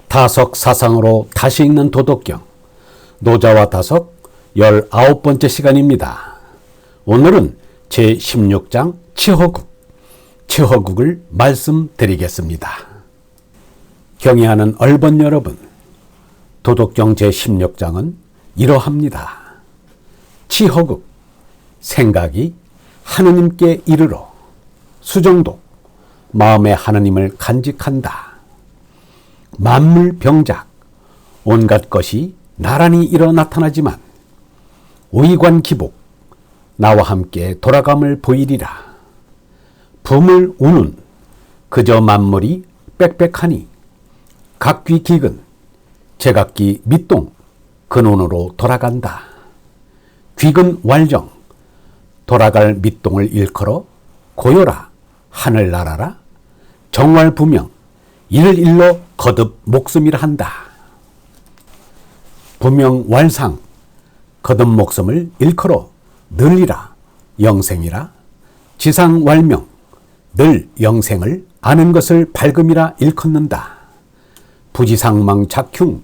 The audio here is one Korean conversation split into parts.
다석 사상으로 다시 읽는 도덕경 노자와 다석 19번째 시간입니다. 오늘은 제16장 치허국을 말씀드리겠습니다. 경애하는 얼번 여러분, 도덕경 제16장은 이러합니다. 치허국, 생각이 하느님께 이르러, 수정독, 마음에 하느님을 간직한다. 만물병작, 온갖 것이 나란히 일어 나타나지만 오이관기복, 나와 함께 돌아감을 보이리라. 붐을 우는 그저 만물이 빽빽하니 각귀 기근, 제각기 밑동 근원으로 돌아간다. 귀근 왈정, 돌아갈 밑동을 일컬어 고요라 하늘 날아라. 정왈부명, 이를 일러 거듭 목숨이라 한다. 부명왈상, 거듭 목숨을 일컬어 늘리라 영생이라. 지상왈명, 늘 영생을 아는 것을 밝음이라 일컫는다. 부지상망 작흉,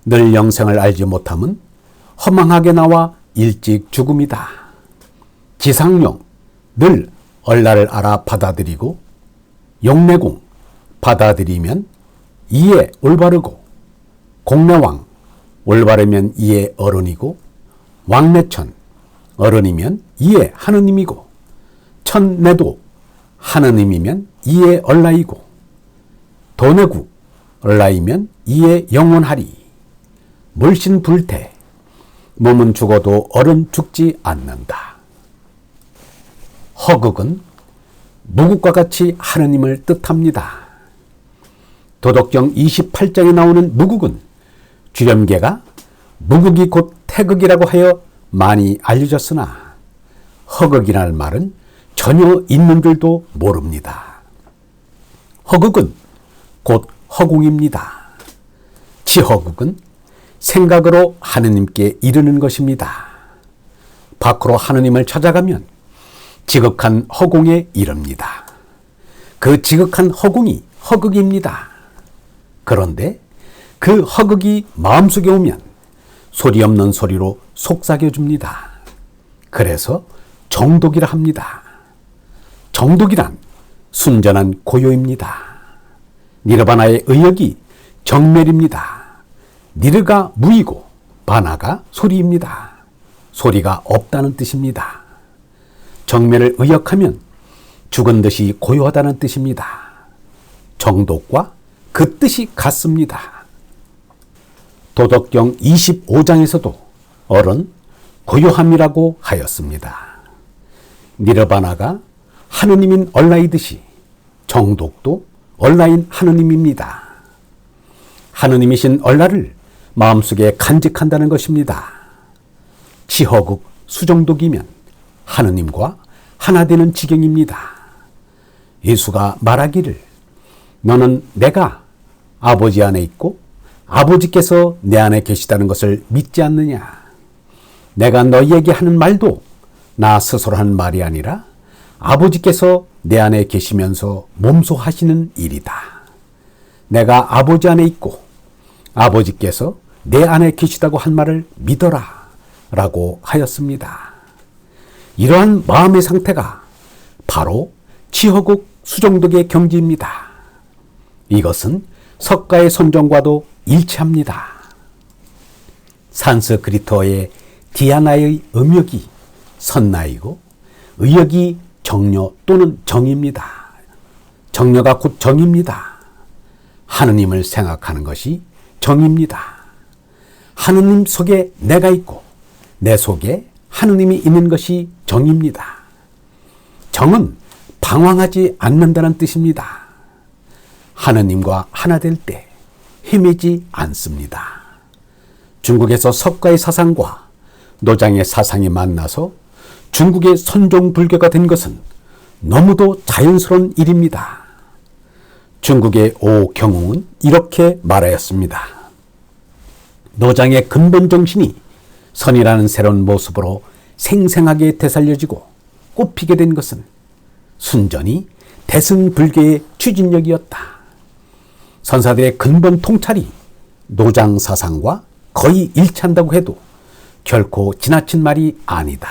늘 영생을 알지 못함은 허망하게 나와 일찍 죽음이다. 지상용, 늘 얼라를 알아 받아들이고, 용내공, 받아들이면 이에 올바르고, 공내왕, 올바르면 이에 어른이고, 왕내천, 어른이면 이에 하느님이고, 천내도, 하느님이면 이에 얼라이고, 도내구, 얼라이면 이에 영원하리. 물신불태, 몸은 죽어도 얼은 죽지 않는다. 허극은 무국과 같이 하느님을 뜻합니다. 도덕경 28장에 나오는 무국은 주렴계가 무국이 곧 태극이라고 하여 많이 알려졌으나 허극이라는 말은 전혀 있는 줄도 모릅니다. 허극은 곧 허공입니다. 치허극은 생각으로 하느님께 이르는 것입니다. 밖으로 하느님을 찾아가면 지극한 허공에 이릅니다. 그 지극한 허공이 허극입니다. 그런데 그 허극이 마음속에 오면 소리 없는 소리로 속삭여줍니다. 그래서 정독이라 합니다. 정독이란 순전한 고요입니다. 니르바나의 의역이 정멸입니다. 니르가 무이고 바나가 소리입니다. 소리가 없다는 뜻입니다. 정멸을 의역하면 죽은 듯이 고요하다는 뜻입니다. 정독과 그 뜻이 같습니다. 도덕경 25장에서도 어른 고요함이라고 하였습니다. 니르바나가 하느님인 얼라이듯이 정독도 얼라인 하느님입니다. 하느님이신 얼라를 마음속에 간직한다는 것입니다. 치허국 수정독이면 하느님과 하나 되는 지경입니다. 예수가 말하기를 너는 내가 아버지 안에 있고 아버지께서 내 안에 계시다는 것을 믿지 않느냐. 내가 너희에게 하는 말도 나 스스로 한 말이 아니라 아버지께서 내 안에 계시면서 몸소 하시는 일이다. 내가 아버지 안에 있고 아버지께서 내 안에 계시다고 한 말을 믿어라 라고 하였습니다. 이러한 마음의 상태가 바로 치허국 수정독의 경지입니다. 이것은 석가의 선정과도 일치합니다. 산스크리트어의 디아나의 음역이 선나이고 의역이 정려 또는 정입니다. 정려가 곧 정입니다. 하느님을 생각하는 것이 정입니다. 하느님 속에 내가 있고 내 속에 하느님이 있는 것이 정입니다. 정은 방황하지 않는다는 뜻입니다. 하느님과 하나 될 때 헤매지 않습니다. 중국에서 석가의 사상과 노장의 사상이 만나서 중국의 선종불교가 된 것은 너무도 자연스러운 일입니다. 중국의 오경웅은 이렇게 말하였습니다. 노장의 근본 정신이 선이라는 새로운 모습으로 생생하게 되살려지고 꽃피게 된 것은 순전히 대승불교의 추진력이었다. 선사들의 근본 통찰이 노장 사상과 거의 일치한다고 해도 결코 지나친 말이 아니다.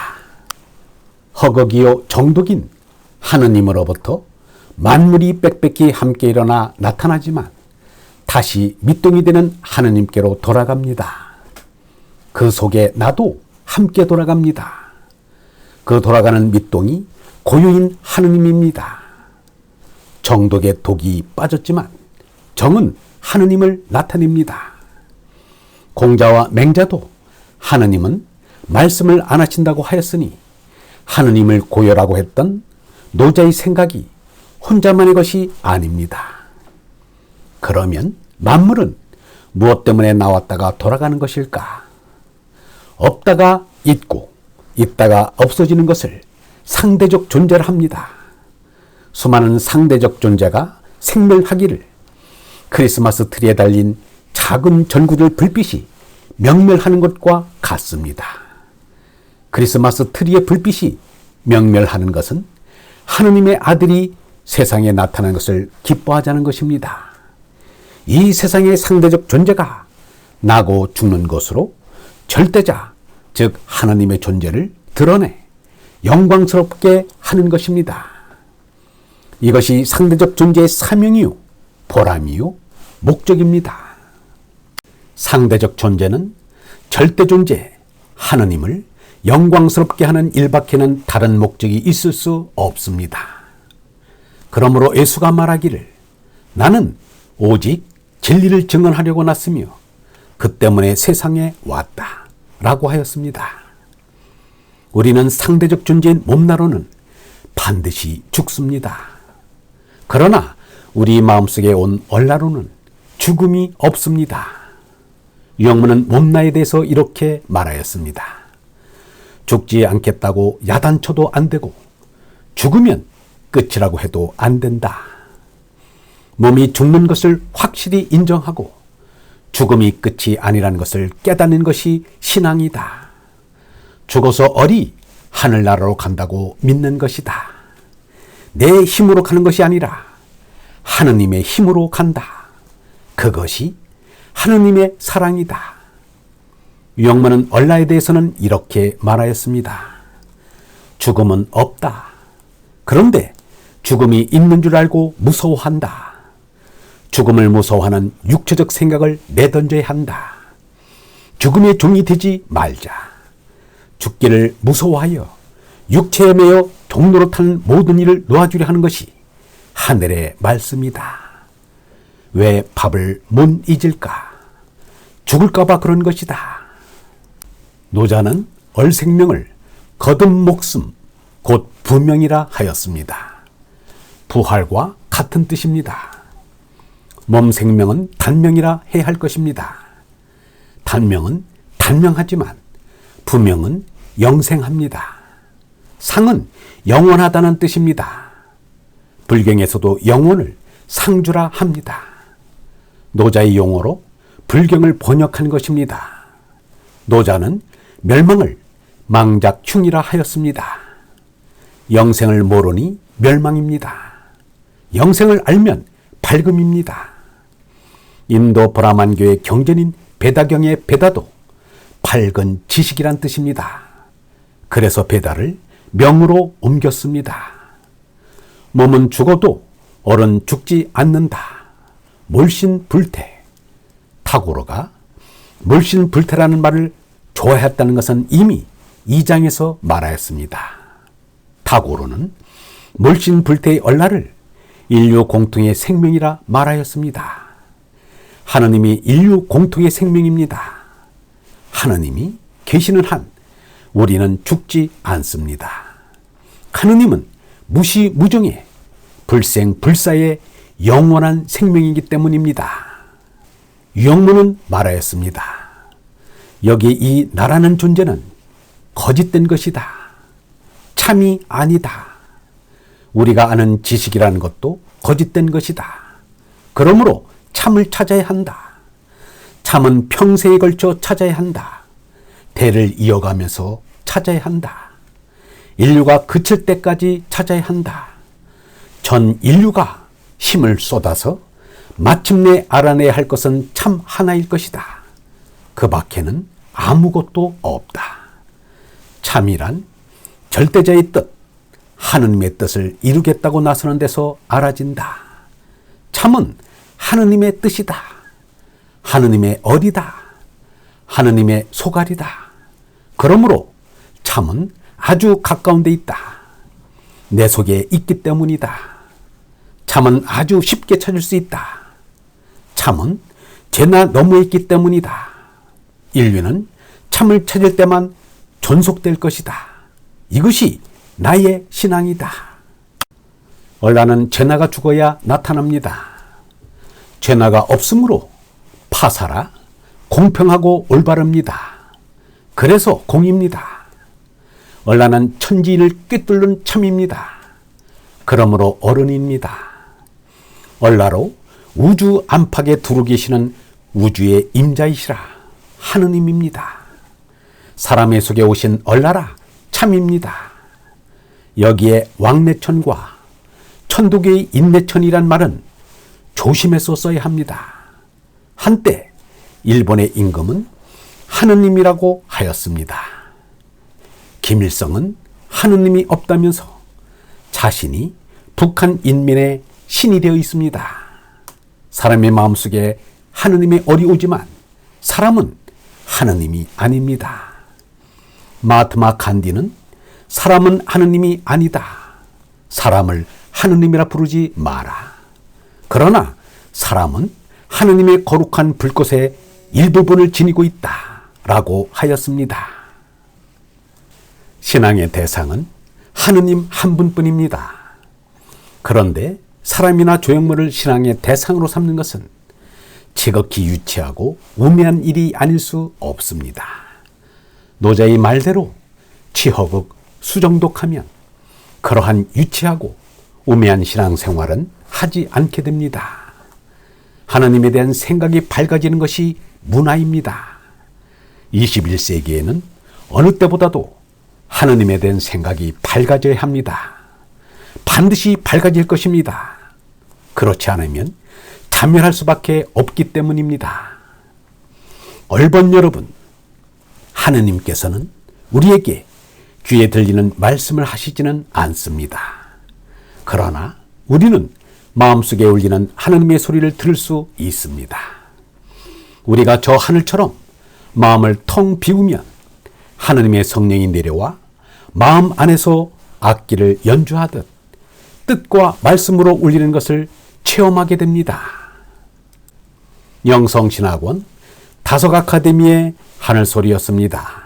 허걱이요 정독인 하느님으로부터 만물이 빽빽히 함께 일어나 나타나지만 다시 밑동이 되는 하느님께로 돌아갑니다. 그 속에 나도 함께 돌아갑니다. 그 돌아가는 밑동이 고유인 하느님입니다. 정독의 독이 빠졌지만 정은 하느님을 나타냅니다. 공자와 맹자도 하느님은 말씀을 안 하신다고 하였으니 하느님을 고요라고 했던 노자의 생각이 혼자만의 것이 아닙니다. 그러면 만물은 무엇 때문에 나왔다가 돌아가는 것일까? 없다가 있고 있다가 없어지는 것을 상대적 존재를 합니다. 수많은 상대적 존재가 생멸하기를 크리스마스 트리에 달린 작은 전구들 불빛이 명멸하는 것과 같습니다. 크리스마스 트리의 불빛이 명멸하는 것은 하느님의 아들이 세상에 나타난 것을 기뻐하자는 것입니다. 이 세상의 상대적 존재가 나고 죽는 것으로 절대자, 즉 하나님의 존재를 드러내 영광스럽게 하는 것입니다. 이것이 상대적 존재의 사명이요, 보람이요, 목적입니다. 상대적 존재는 절대 존재, 하느님을 영광스럽게 하는 일밖에는 다른 목적이 있을 수 없습니다. 그러므로 예수가 말하기를 나는 오직 진리를 증언하려고 났으며 그 때문에 세상에 왔다 라고 하였습니다. 우리는 상대적 존재인 몸나로는 반드시 죽습니다. 그러나 우리 마음속에 온 얼나로는 죽음이 없습니다. 유영문은 몸나에 대해서 이렇게 말하였습니다. 죽지 않겠다고 야단쳐도 안 되고 죽으면 끝이라고 해도 안 된다. 몸이 죽는 것을 확실히 인정하고 죽음이 끝이 아니라는 것을 깨닫는 것이 신앙이다. 죽어서 어리 하늘나라로 간다고 믿는 것이다. 내 힘으로 가는 것이 아니라 하느님의 힘으로 간다. 그것이 하느님의 사랑이다. 유영만은 얼라에 대해서는 이렇게 말하였습니다. 죽음은 없다. 그런데 죽음이 있는 줄 알고 무서워한다. 죽음을 무서워하는 육체적 생각을 내던져야 한다. 죽음의 종이 되지 말자. 죽기를 무서워하여 육체에 매여 종로로 타는 모든 일을 놓아주려 하는 것이 하늘의 말씀이다. 왜 밥을 못 잊을까? 죽을까봐 그런 것이다. 노자는 얼생명을 거듭 목숨, 곧 부명이라 하였습니다. 부활과 같은 뜻입니다. 몸 생명은 단명이라 해야 할 것입니다. 단명은 단명하지만 부명은 영생합니다. 상은 영원하다는 뜻입니다. 불경에서도 영혼을 상주라 합니다. 노자의 용어로 불경을 번역한 것입니다. 노자는 멸망을 망작흉이라 하였습니다. 영생을 모르니 멸망입니다. 영생을 알면 밝음입니다. 인도 브라만교의 경전인 베다경의 베다도 밝은 지식이란 뜻입니다. 그래서 베다를 명으로 옮겼습니다. 몸은 죽어도 얼은 죽지 않는다. 몰신불태. 타고로가 몰신불태라는 말을 좋아했다는 것은 이미 2장에서 말하였습니다. 타고로는 몰신불태의 얼라를 인류 공통의 생명이라 말하였습니다. 하느님이 인류 공통의 생명입니다. 하느님이 계시는 한 우리는 죽지 않습니다. 하느님은 무시무정의 불생불사의 영원한 생명이기 때문입니다. 유영문은 말하였습니다. 여기 이 나라는 존재는 거짓된 것이다. 참이 아니다. 우리가 아는 지식이라는 것도 거짓된 것이다. 그러므로 참을 찾아야 한다. 참은 평생에 걸쳐 찾아야 한다. 대를 이어가면서 찾아야 한다. 인류가 그칠 때까지 찾아야 한다. 전 인류가 힘을 쏟아서 마침내 알아내야 할 것은 참 하나일 것이다. 그 밖에는 아무것도 없다. 참이란 절대자의 뜻, 하느님의 뜻을 이루겠다고 나서는 데서 알아진다. 참은 하느님의 뜻이다. 하느님의 어리다. 하느님의 소갈이다. 그러므로 참은 아주 가까운 데 있다. 내 속에 있기 때문이다. 참은 아주 쉽게 찾을 수 있다. 참은 죄나 너머에 있기 때문이다. 인류는 참을 찾을 때만 존속될 것이다. 이것이 나의 신앙이다. 얼라는 죄나가 죽어야 나타납니다. 죄나가 없으므로 파사라 공평하고 올바릅니다. 그래서 공입니다. 얼라는 천지인을 꿰뚫는 참입니다. 그러므로 어른입니다. 얼라로 우주 안팎에 두루 계시는 우주의 임자이시라 하느님입니다. 사람의 속에 오신 얼라라 참입니다. 여기에 왕래천과 천도교의 인내천이란 말은 조심해서 써야 합니다. 한때 일본의 임금은 하느님이라고 하였습니다. 김일성은 하느님이 없다면서 자신이 북한 인민의 신이 되어 있습니다. 사람의 마음속에 하느님의 얼이 오지만 사람은 하느님이 아닙니다. 마하트마 간디는 사람은 하느님이 아니다. 사람을 하느님이라 부르지 마라. 그러나 사람은 하느님의 거룩한 불꽃의 일부분을 지니고 있다. 라고 하였습니다. 신앙의 대상은 하느님 한 분뿐입니다. 그런데 사람이나 조형물을 신앙의 대상으로 삼는 것은 지극히 유치하고 우매한 일이 아닐 수 없습니다. 노자의 말대로 치허극 수정독하면 그러한 유치하고 우매한 신앙생활은 하지 않게 됩니다. 하나님에 대한 생각이 밝아지는 것이 문화입니다. 21세기에는 어느 때보다도 하나님에 대한 생각이 밝아져야 합니다. 반드시 밝아질 것입니다. 그렇지 않으면 자멸할 수밖에 없기 때문입니다. 얼번 여러분, 하느님께서는 우리에게 귀에 들리는 말씀을 하시지는 않습니다. 그러나 우리는 마음속에 울리는 하느님의 소리를 들을 수 있습니다. 우리가 저 하늘처럼 마음을 텅 비우면 하느님의 성령이 내려와 마음 안에서 악기를 연주하듯 뜻과 말씀으로 울리는 것을 체험하게 됩니다. 영성신학원 다석 아카데미의 하늘소리였습니다.